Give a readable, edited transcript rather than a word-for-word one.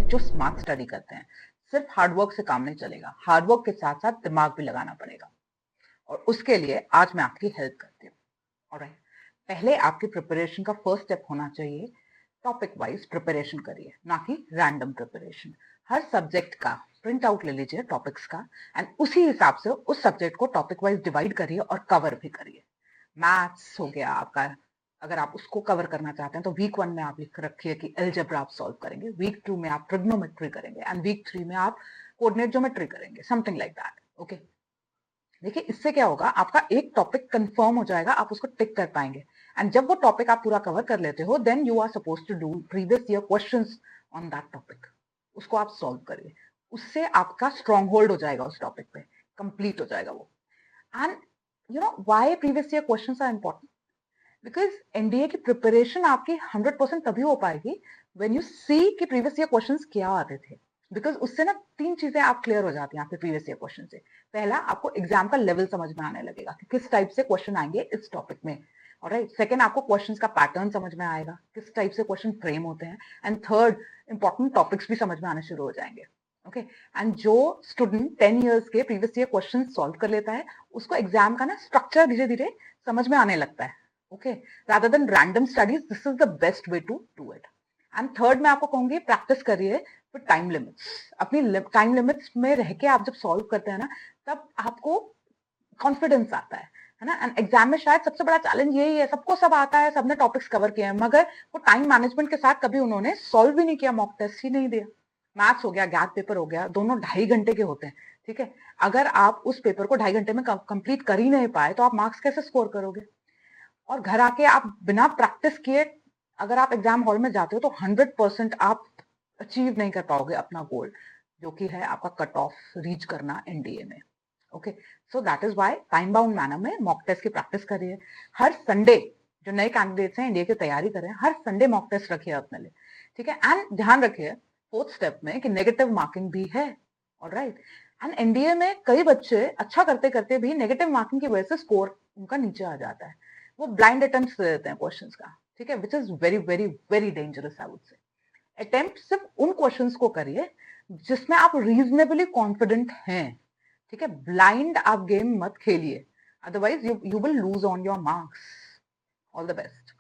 जो smart study करते हैं। सिर्फ हार्डवर्क से काम नहीं चलेगा, हार्डवर्क के साथ साथ दिमाग भी लगाना पड़ेगा, और उसके लिए आज मैं आपकी हेल्प करती हूँ। ऑलराइट, पहले आपकी प्रिपरेशन का फर्स्ट स्टेप होना चाहिए टॉपिक वाइज प्रिपरेशन करिए, ना कि रैंडम प्रिपरेशन। हर सब्जेक्ट का प्रिंट आउट ले लीजिए टॉपिक्स का, एंड उसी हिसाब से उस सब्जेक्ट को टॉपिक वाइज डिवाइड करिए और कवर भी करिए। मैथ्स हो गया आपका, अगर आप उसको कवर करना चाहते हैं तो वीक 1 में आप लिख रखिए कि अलजेब्रा आप सॉल्व करेंगे, वीक 2 में आप ट्रिग्नोमेट्री करेंगे, एंड वीक 3 में आप कोऑर्डिनेट ज्योमेट्री करेंगे, समथिंग लाइक दैट। ओके, देखिए इससे क्या होगा, आपका एक टॉपिक कंफर्म हो जाएगा, आप उसको टिक कर पाएंगे। एंड जब वो टॉपिक आप पूरा कवर कर लेते हो, then you are suppose to do previous year questions on that topic, उसको आप सॉल्व करिए। उससे आपका स्ट्रॉन्ग होल्ड हो जाएगा उस टॉपिक पे, कंप्लीट हो जाएगा वो। And you know why previous year questions are important, because NDA की प्रिपरेशन आपकी 100% तभी हो पाएगी व्हेन यू सी कि प्रीवियस ईयर क्वेश्चंस क्या आते थे। बिकॉज उससे ना 3 चीजें आप क्लियर हो जाती हैं आपके प्रीवियस ईयर क्वेश्चन से। पहला, आपको एग्जाम का लेवल समझ में आने लगेगा कि किस टाइप से क्वेश्चन आएंगे इस टॉपिक में। ऑलराइट, सेकंड, आपको क्वेश्चंस का पैटर्न समझ में आएगा, किस टाइप से क्वेश्चन फ्रेम होते हैं। एंड थर्ड, इंपॉर्टेंट टॉपिक्स भी समझ में आने शुरू हो जाएंगे। ओके, एंड जो स्टूडेंट 10 इयर्स के प्रीवियस ईयर क्वेश्चन सॉल्व कर लेता है, उसको एग्जाम का ना स्ट्रक्चर धीरे धीरे समझ में आने लगता है। Okay, rather than random studies, this is the best way to do it. And third, मैं आपको कहूंगी प्रैक्टिस करिए विद टाइम लिमिट्स। अपनी टाइम लिमिट्स में रह के आप जब सॉल्व करते हैं ना, तब आपको कॉन्फिडेंस आता है ना। एंड एग्जाम में शायद सबसे बड़ा चैलेंज यही है, सबको सब आता है, सबने टॉपिक्स कवर किए हैं, मगर वो टाइम मैनेजमेंट के साथ कभी उन्होंने सॉल्व भी नहीं किया, मॉक टेस्ट ही नहीं दिया। मैथ्स हो गया, गैप पेपर हो गया, दोनों 2.5 घंटे के होते हैं। ठीक है, अगर आप उस पेपर को 2.5 घंटे में कंप्लीट कर ही नहीं पाए, तो आप मार्क्स कैसे स्कोर करोगे? और घर आके आप बिना प्रैक्टिस किए अगर आप एग्जाम हॉल में जाते हो, तो 100% आप अचीव नहीं कर पाओगे अपना गोल, जो कि है आपका कट ऑफ रीच करना एनडीए में। Okay, so that is why time bound manner में मॉक टेस्ट की प्रैक्टिस करिए। हर संडे, जो नए कैंडिडेट्स हैं एनडीए की तैयारी कर रहे हैं, हर संडे मॉक टेस्ट रखिए अपने लिए। ठीक है, एंड ध्यान रखिए फोर्थ स्टेप में कि नेगेटिव मार्किंग भी है। ऑलराइट, एंड एनडीए में कई बच्चे अच्छा करते करते भी नेगेटिव मार्किंग की वजह से स्कोर उनका नीचे आ जाता है। वो ब्लाइंड अटेम्प्ट दे देते हैं क्वेश्चंस का। ठीक है, which is very very very dangerous I would say. Attempt सिर्फ उन क्वेश्चंस को करिए जिसमें आप रीजनेबली कॉन्फिडेंट हैं। ठीक है, ब्लाइंड आप गेम मत खेलिए, otherwise you will lose on your marks. All the best.